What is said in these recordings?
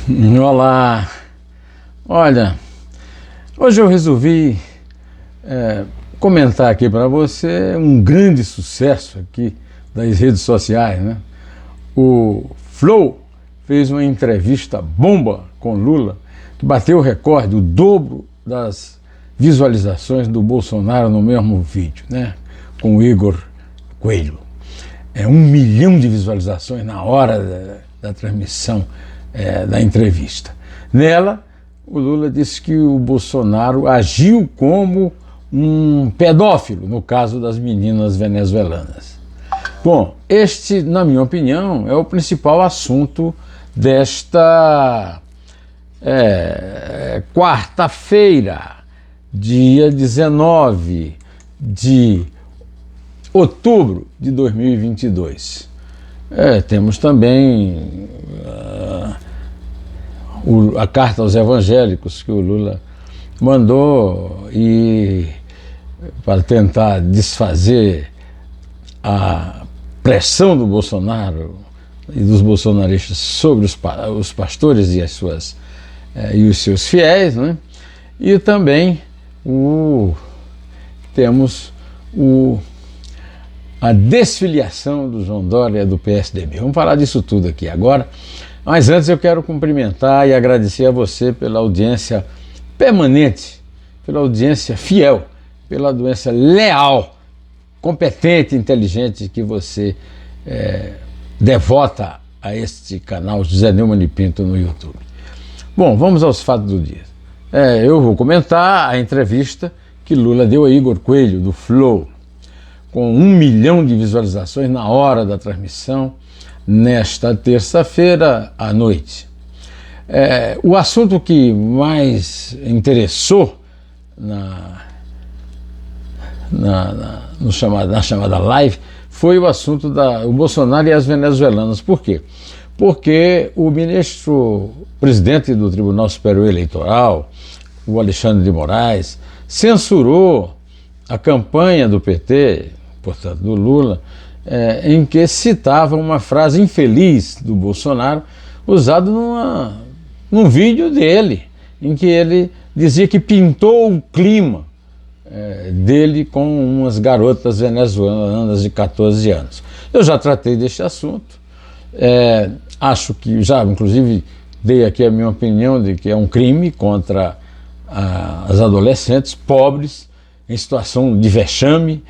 Olá, olha, hoje eu resolvi comentar aqui para você um grande sucesso aqui das redes sociais, né? O Flow fez uma entrevista bomba com Lula, que bateu o recorde, o dobro das visualizações do Bolsonaro no mesmo vídeo, né? Com o Igor Coelho. 1 milhão de visualizações na hora da transmissão da entrevista. Nela, o Lula disse que o Bolsonaro agiu como um pedófilo, no caso das meninas venezuelanas. Bom, este, na minha opinião, é o principal assunto desta quarta-feira, dia 19 de outubro de 2022. Temos também a carta aos evangélicos que o Lula mandou para tentar desfazer a pressão do Bolsonaro e dos bolsonaristas sobre os pastores e os seus fiéis, né? E também temos a desfiliação do João Dória do PSDB. Vamos falar disso tudo aqui agora, mas antes eu quero cumprimentar e agradecer a você pela audiência permanente, pela audiência fiel, pela audiência leal, competente, inteligente que você devota a este canal José Neumann de Pinto no YouTube. Bom, vamos aos fatos do dia. Eu vou comentar a entrevista que Lula deu a Igor Coelho, do Flow, com 1 milhão de visualizações na hora da transmissão, nesta terça-feira à noite. O assunto que mais interessou na chamada live foi o assunto do Bolsonaro e as venezuelanas. Por quê? Porque o presidente do Tribunal Superior Eleitoral, o Alexandre de Moraes, censurou a campanha do PT, portanto do Lula, em que citava uma frase infeliz do Bolsonaro, usada num vídeo dele, em que ele dizia que pintou o clima dele com umas garotas venezuelanas de 14 anos. Eu já tratei deste assunto, acho que já, inclusive, dei aqui a minha opinião de que é um crime contra as adolescentes pobres, em situação de vexame,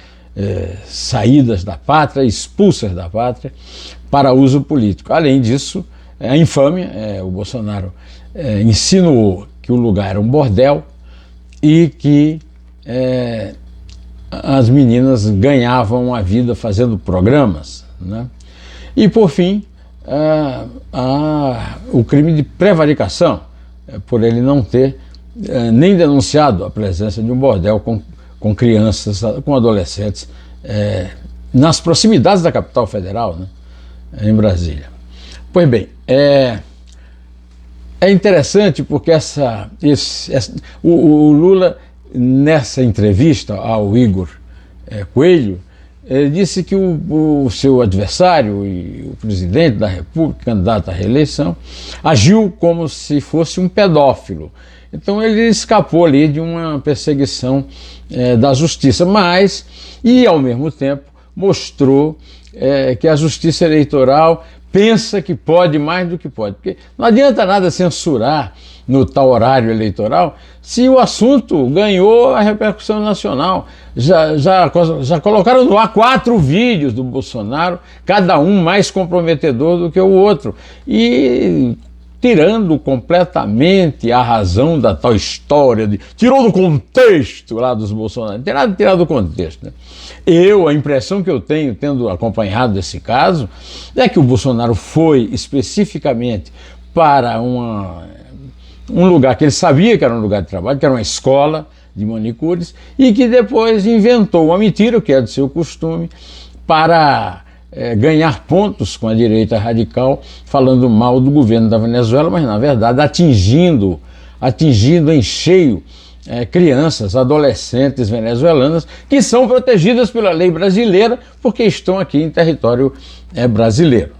saídas da pátria, expulsas da pátria, para uso político. Além disso, a infâmia, o Bolsonaro insinuou que o lugar era um bordel e que as meninas ganhavam a vida fazendo programas, né? E, por fim, o crime de prevaricação, por ele não ter nem denunciado a presença de um bordel com crianças, com adolescentes, nas proximidades da capital federal, né, em Brasília. Pois bem, é interessante porque o Lula, nessa entrevista ao Igor Coelho, disse que o seu adversário e o presidente da República, candidato à reeleição, agiu como se fosse um pedófilo. Então ele escapou ali de uma perseguição da justiça, e ao mesmo tempo mostrou que a justiça eleitoral pensa que pode mais do que pode. Porque não adianta nada censurar no tal horário eleitoral se o assunto ganhou a repercussão nacional. Já colocaram no ar 4 vídeos do Bolsonaro, cada um mais comprometedor do que o outro, e tirando completamente a razão da tal história, tirou do contexto lá dos Bolsonaro, não tem nada de tirar do contexto, né? A impressão que eu tenho, tendo acompanhado esse caso, é que o Bolsonaro foi especificamente para um lugar que ele sabia que era um lugar de trabalho, que era uma escola de manicures, e que depois inventou uma mentira, que é do seu costume, para ganhar pontos com a direita radical, falando mal do governo da Venezuela, mas na verdade atingindo em cheio crianças, adolescentes venezuelanas, que são protegidas pela lei brasileira porque estão aqui em território brasileiro.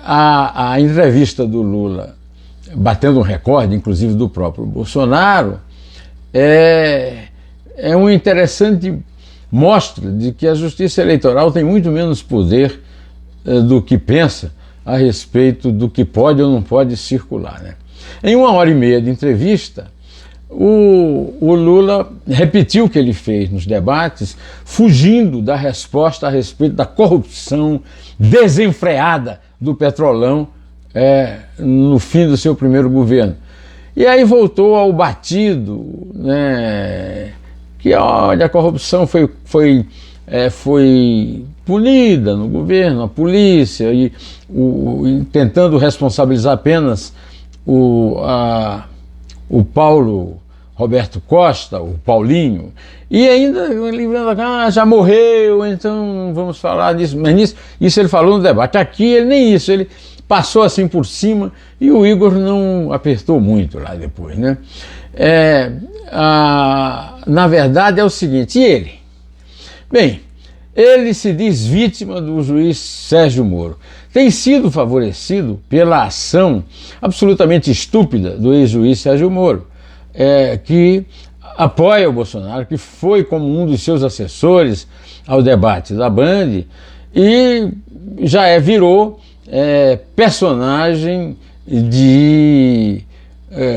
A entrevista do Lula batendo um recorde, inclusive do próprio Bolsonaro, é uma interessante mostra de que a Justiça Eleitoral tem muito menos poder do que pensa a respeito do que pode ou não pode circular, né? Em 1h30 de entrevista, o Lula repetiu o que ele fez nos debates, fugindo da resposta a respeito da corrupção desenfreada do Petrolão no fim do seu primeiro governo. E aí voltou ao batido, né, que olha, a corrupção foi punida no governo, a polícia, e tentando responsabilizar apenas o Paulo Roberto Costa, o Paulinho, e ainda lembrando, já morreu, então vamos falar disso. Mas isso ele falou no debate. Aqui ele nem isso, ele passou assim por cima, e o Igor não apertou muito lá depois, né? Na verdade é o seguinte, e ele? Bem, ele se diz vítima do juiz Sérgio Moro. Tem sido favorecido pela ação absolutamente estúpida do ex-juiz Sérgio Moro, que apoia o Bolsonaro, que foi como um dos seus assessores ao debate da Band e já virou personagem de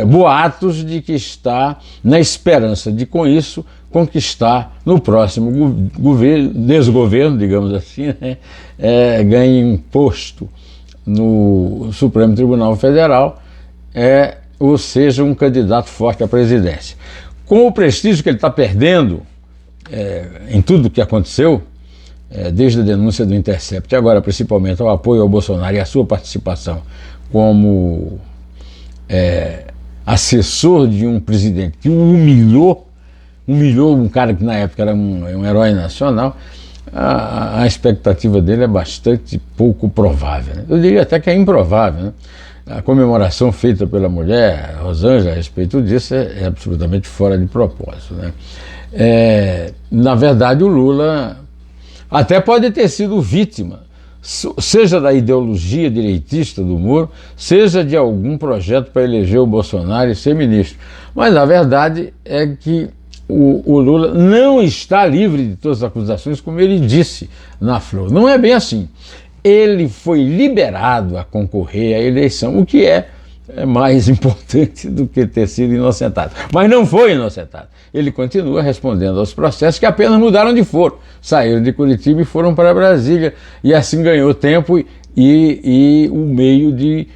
boatos de que está na esperança de, com isso, conquistar no próximo desgoverno, digamos assim, né, ganhe um posto no Supremo Tribunal Federal, ou seja, um candidato forte à presidência. Com o prestígio que ele está perdendo em tudo o que aconteceu, desde a denúncia do Intercept, agora principalmente ao apoio ao Bolsonaro e a sua participação como assessor de um presidente que o humilhou um cara que na época era um herói nacional, a expectativa dele é bastante pouco provável, né? Eu diria até que é improvável, né? A comemoração feita pela mulher, a Rosângela, a respeito disso, é absolutamente fora de propósito, né? Na verdade, o Lula até pode ter sido vítima, seja da ideologia direitista do Moro, seja de algum projeto para eleger o Bolsonaro e ser ministro. Mas a verdade é que o Lula não está livre de todas as acusações, como ele disse na Flor. Não é bem assim. Ele foi liberado a concorrer à eleição, o que é mais importante do que ter sido inocentado. Mas não foi inocentado. Ele continua respondendo aos processos que apenas mudaram de foro. Saíram de Curitiba e foram para Brasília, e assim ganhou tempo e o meio de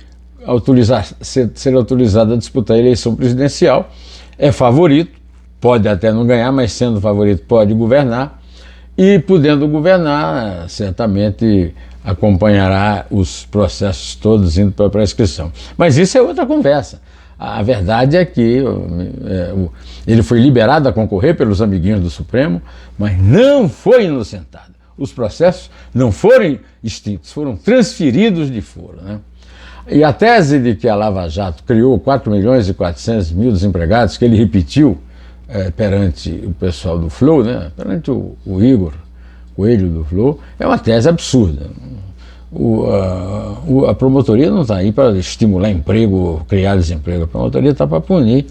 ser autorizado a disputar a eleição presidencial. É favorito, pode até não ganhar, mas sendo favorito pode governar, e podendo governar, certamente acompanhará os processos todos indo para a prescrição. Mas isso é outra conversa. A verdade é que ele foi liberado a concorrer pelos amiguinhos do Supremo, mas não foi inocentado. Os processos não foram extintos, foram transferidos de foro, né? E a tese de que a Lava Jato criou 4.400.000 desempregados, que ele repetiu perante o pessoal do Flow, né? Perante o Igor Coelho do Flow, é uma tese absurda. A promotoria não está aí para estimular emprego, criar desemprego. A promotoria está para punir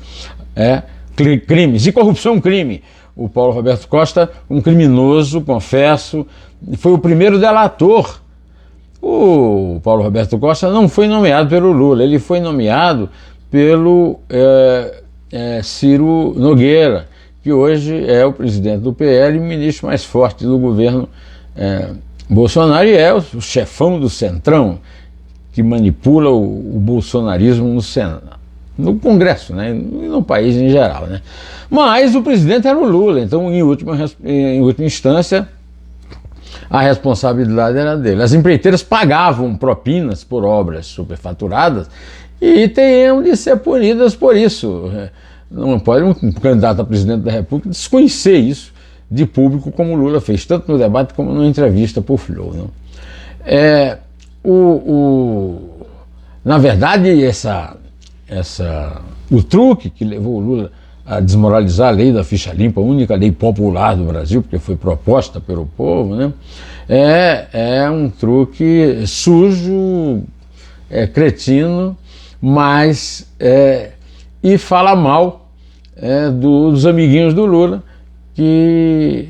crimes. E corrupção é um crime. O Paulo Roberto Costa, um criminoso, confesso, foi o primeiro delator. O Paulo Roberto Costa não foi nomeado pelo Lula, ele foi nomeado pelo Ciro Nogueira, que hoje é o presidente do PL e o ministro mais forte do governo Bolsonaro, e é o chefão do Centrão, que manipula o bolsonarismo no Congresso, né, e no país em geral, né. Mas o presidente era o Lula, então em última instância a responsabilidade era dele. As empreiteiras pagavam propinas por obras superfaturadas e teriam de ser punidas por isso. Não pode um candidato a presidente da República desconhecer isso de público, como o Lula fez, tanto no debate como na entrevista por Flow, não? Na verdade, o truque que levou o Lula a desmoralizar a lei da ficha limpa, a única lei popular do Brasil, porque foi proposta pelo povo, né? É um truque sujo, cretino, mas e fala mal dos amiguinhos do Lula que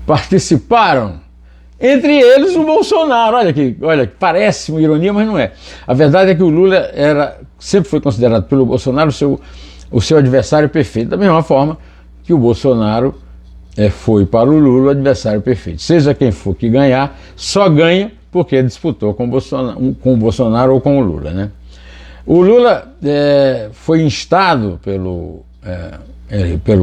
participaram, entre eles o Bolsonaro. Olha, parece uma ironia, mas não é. A verdade é que o Lula sempre foi considerado pelo Bolsonaro o seu adversário perfeito, da mesma forma que o Bolsonaro foi para o Lula o adversário perfeito. Seja quem for que ganhar, só ganha porque disputou com o Bolsonaro ou com o Lula, né? O Lula foi instado pelo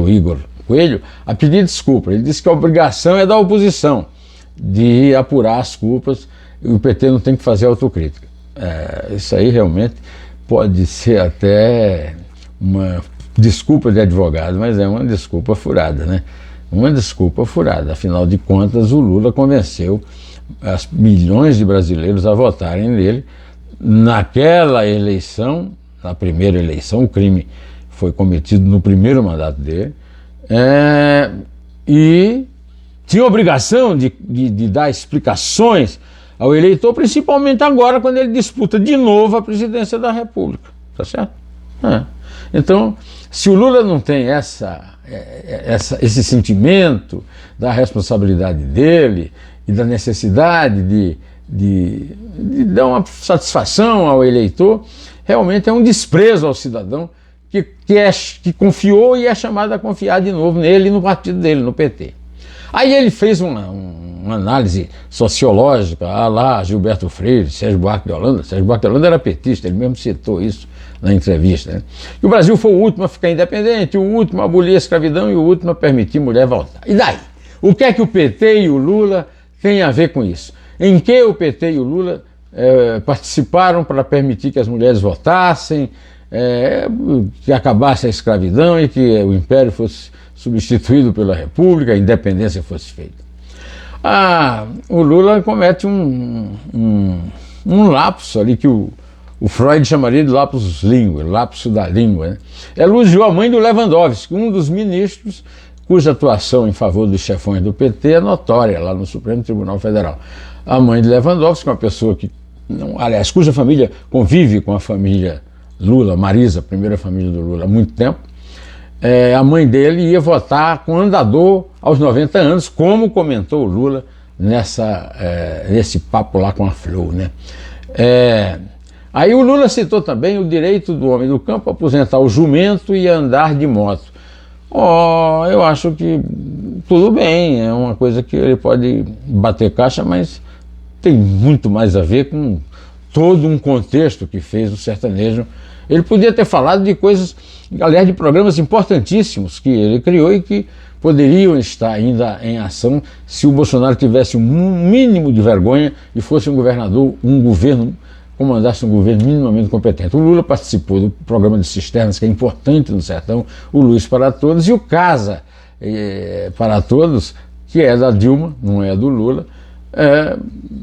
Igor Coelho a pedir desculpa. Ele disse que a obrigação é da oposição de apurar as culpas e o PT não tem que fazer autocrítica. Isso aí realmente pode ser até uma desculpa de advogado, mas é uma desculpa furada, né? Uma desculpa furada. Afinal de contas, o Lula convenceu as milhões de brasileiros a votarem nele naquela eleição, na primeira eleição. O crime foi cometido no primeiro mandato dele, e tinha obrigação de dar explicações ao eleitor, principalmente agora, quando ele disputa de novo a presidência da República. Tá certo? Então, se o Lula não tem esse sentimento da responsabilidade dele e da necessidade de dar uma satisfação ao eleitor, realmente é um desprezo ao cidadão que confiou e é chamado a confiar de novo nele e no partido dele, no PT. Aí ele fez uma análise sociológica, lá Gilberto Freire, Sérgio Buarque de Holanda. Sérgio Buarque de Holanda era petista, ele mesmo citou isso na entrevista, né? E o Brasil foi o último a ficar independente, o último a abolir a escravidão e o último a permitir mulher votar. E daí? O que é que o PT e o Lula têm a ver com isso? Em que o PT e o Lula participaram para permitir que as mulheres votassem, que acabasse a escravidão e que o império fosse substituído pela República, a independência fosse feita? O Lula comete um lapso ali que o Freud chamaria de lapsus linguae, lapso da língua, né? Elogiou a mãe do Lewandowski, um dos ministros cuja atuação em favor dos chefões do PT é notória lá no Supremo Tribunal Federal. A mãe de Lewandowski, uma pessoa que, aliás, cuja família convive com a família Lula, Marisa, a primeira família do Lula, há muito tempo. A mãe dele ia votar com andador aos 90 anos, como comentou o Lula nesse papo lá com a Flor, né? Aí o Lula citou também o direito do homem do campo a aposentar o jumento e andar de moto. Eu acho que tudo bem, é uma coisa que ele pode bater caixa, mas tem muito mais a ver com todo um contexto que fez o sertanejo. Ele podia ter falado de coisas, aliás, de programas importantíssimos que ele criou e que poderiam estar ainda em ação se o Bolsonaro tivesse um mínimo de vergonha e fosse um governador, comandasse um governo minimamente competente. O Lula participou do programa de cisternas, que é importante no sertão, o Luz para Todos, e o Casa para Todos, que é da Dilma, não é do Lula,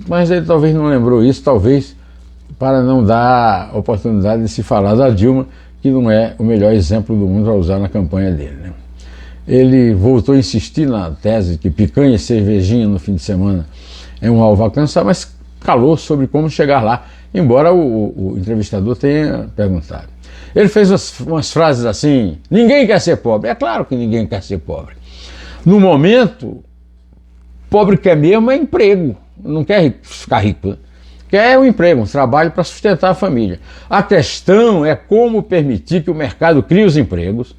mas ele talvez não lembrou isso, talvez para não dar oportunidade de se falar da Dilma, que não é o melhor exemplo do mundo a usar na campanha dele, né? Ele voltou a insistir na tese que picanha e cervejinha no fim de semana é um alvo a alcançar, mas calou sobre como chegar lá, embora o entrevistador tenha perguntado. Ele fez umas frases assim: ninguém quer ser pobre. É claro que ninguém quer ser pobre. No momento, pobre quer mesmo é emprego, não quer ficar rico, né? Quer um emprego, um trabalho para sustentar a família. A questão é como permitir que o mercado crie os empregos.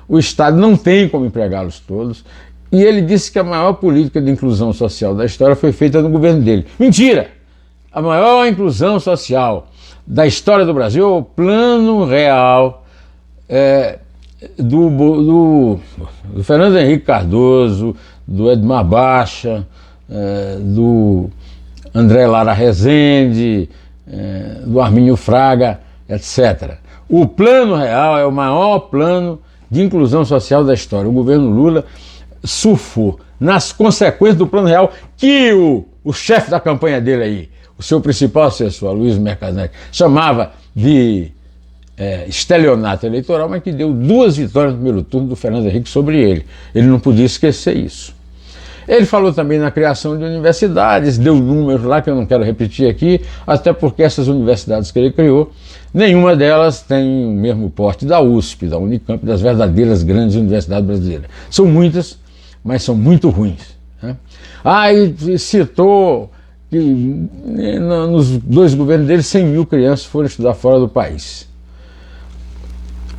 O Estado não tem como empregá-los todos. E ele disse que a maior política de inclusão social da história foi feita no governo dele. Mentira! A maior inclusão social da história do Brasil é o Plano Real do Fernando Henrique Cardoso, do Edmar Baixa, do André Lara Rezende, do Armínio Fraga, etc. O Plano Real é o maior plano de inclusão social da história. O governo Lula surfou nas consequências do Plano Real que o chefe da campanha dele aí, o seu principal assessor, Luiz Mercadante, chamava de estelionato eleitoral, mas que deu 2 vitórias no primeiro turno do Fernando Henrique sobre ele. Ele não podia esquecer isso. Ele falou também na criação de universidades, deu números lá que eu não quero repetir aqui, até porque essas universidades que ele criou, nenhuma delas tem o mesmo porte da USP, da Unicamp, das verdadeiras grandes universidades brasileiras. São muitas, mas são muito ruins, né? E citou que nos 2 governos dele 100 mil crianças foram estudar fora do país.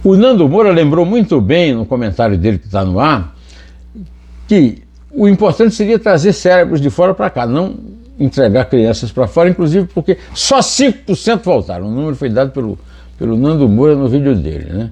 O Nando Moura lembrou muito bem no comentário dele que está no ar, que o importante seria trazer cérebros de fora para cá, não entregar crianças para fora, inclusive porque só 5% voltaram. O número foi dado pelo Nando Moura no vídeo dele, né?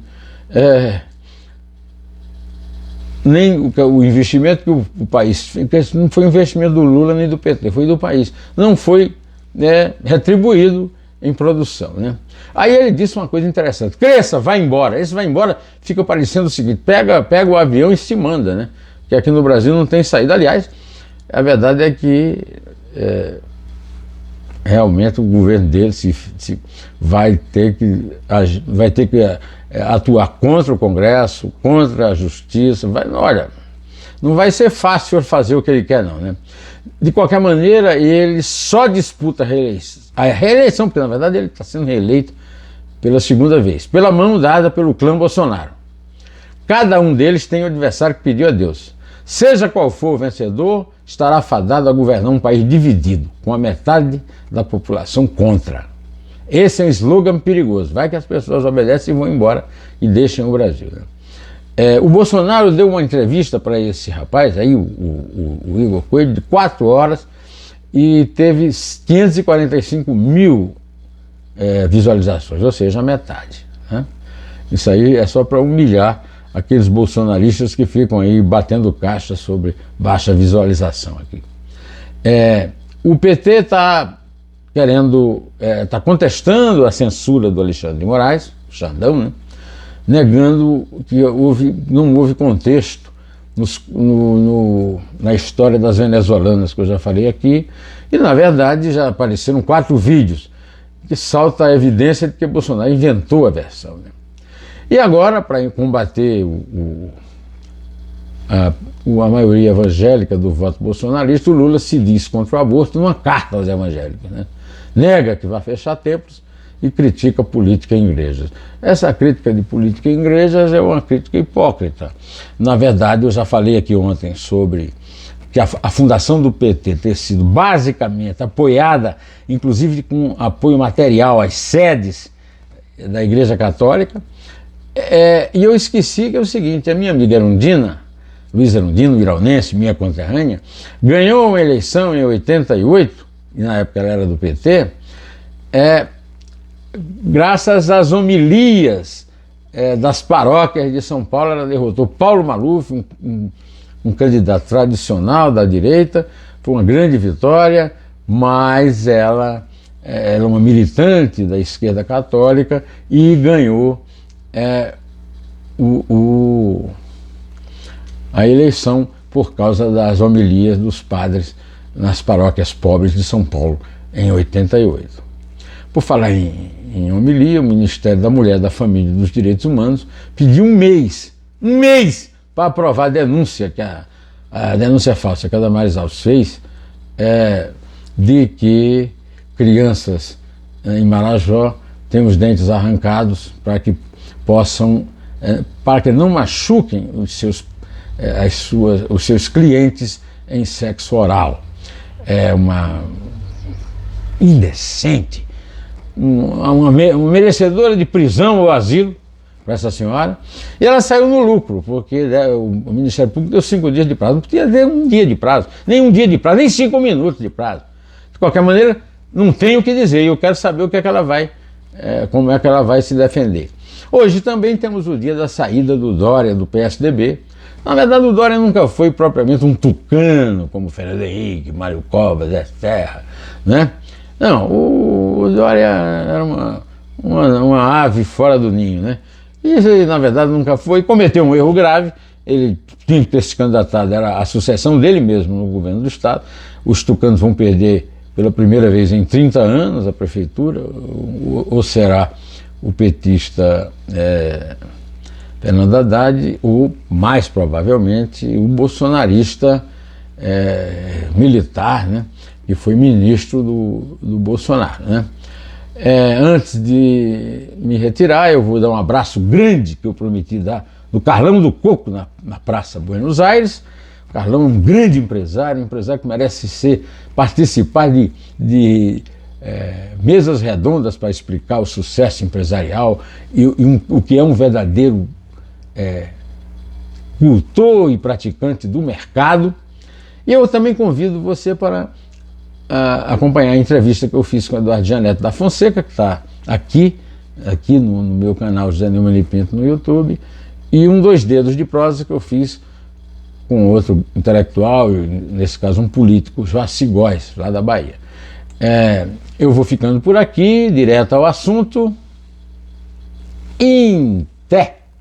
Nem o investimento que o país fez, não foi investimento do Lula nem do PT, foi do país. Não foi, né, retribuído em produção, né? Aí ele disse uma coisa interessante: cresça, vai embora. Esse vai embora fica parecendo o seguinte: pega o avião e se manda, né? Que aqui no Brasil não tem saída. Aliás, a verdade é que realmente o governo dele vai ter que atuar contra o Congresso, contra a Justiça. Olha, não vai ser fácil fazer o que ele quer, não, né? De qualquer maneira, ele só disputa a reeleição, porque na verdade ele está sendo reeleito pela 2ª vez, pela mão dada pelo clã Bolsonaro. Cada um deles tem um adversário que pediu a Deus. Seja qual for o vencedor, estará fadado a governar um país dividido, com a metade da população contra. Esse é um slogan perigoso. Vai que as pessoas obedecem e vão embora e deixam o Brasil, né? O Bolsonaro deu uma entrevista para esse rapaz, aí, o Igor Coelho, de 4 horas, e teve 545 mil visualizações, ou seja, a metade, né? Isso aí é só para humilhar aqueles bolsonaristas que ficam aí batendo caixa sobre baixa visualização aqui. O PT está está contestando a censura do Alexandre de Moraes, o Xandão, né? Negando que não houve contexto na história das venezuelanas, que eu já falei aqui, e na verdade já apareceram 4 vídeos que salta a evidência de que Bolsonaro inventou a versão, né? E agora, para combater a maioria evangélica do voto bolsonarista, o Lula se diz contra o aborto numa carta aos evangélicos, né? Nega que vai fechar templos e critica a política em igrejas. Essa crítica de política em igrejas é uma crítica hipócrita. Na verdade, eu já falei aqui ontem sobre que a fundação do PT ter sido basicamente apoiada, inclusive com apoio material às sedes da Igreja Católica, e eu esqueci que é o seguinte: a minha amiga Erundina, Luiz Erundino, iraunense, minha conterrânea, ganhou uma eleição em 88, e na época ela era do PT, graças às homilias das paróquias de São Paulo. Ela derrotou Paulo Maluf, um candidato tradicional da direita. Foi uma grande vitória, mas ela era uma militante da esquerda católica e ganhou a eleição por causa das homilias dos padres nas paróquias pobres de São Paulo em 88. Por falar em homilia, o Ministério da Mulher, da Família e dos Direitos Humanos pediu um mês para aprovar a denúncia, a denúncia falsa que a Damares Alves fez, de que crianças em Marajó têm os dentes arrancados para que não machuquem os seus clientes em sexo oral. É uma indecente, uma merecedora de prisão ou asilo para essa senhora, e ela saiu no lucro, porque o Ministério Público deu 5 dias de prazo. Não podia ter um dia de prazo, nem um dia de prazo, nem 5 minutos de prazo. De qualquer maneira, não tenho o que dizer, e eu quero saber o que é que ela vai, como é que ela vai se defender. Hoje também temos o dia da saída do Dória, do PSDB. Na verdade, o Dória nunca foi propriamente um tucano, como Fernando Henrique, Mário Covas, Zé Serra, né? Não, o Dória era uma ave fora do ninho, né? E, na verdade, nunca foi. Cometeu um erro grave. Ele tinha que ter se candidatado, era a sucessão dele mesmo no governo do Estado. Os tucanos vão perder pela primeira vez em 30 anos a prefeitura, ou será o petista Fernando Haddad, ou, mais provavelmente, o bolsonarista militar, né, que foi ministro do Bolsonaro, né. Antes de me retirar, eu vou dar um abraço grande que eu prometi dar do Carlão do Coco na Praça Buenos Aires. O Carlão é um grande empresário, um empresário que merece participar de mesas redondas para explicar o sucesso empresarial e o que é um verdadeiro cultor e praticante do mercado. E eu também convido você para acompanhar a entrevista que eu fiz com o Eduardo Janete da Fonseca, que está aqui no meu canal José Neumann e Pinto no YouTube, e um Dois Dedos de Prosa que eu fiz com outro intelectual, nesse caso um político, Joaci Góes, lá da Bahia. Eu vou ficando por aqui, direto ao assunto. Em té!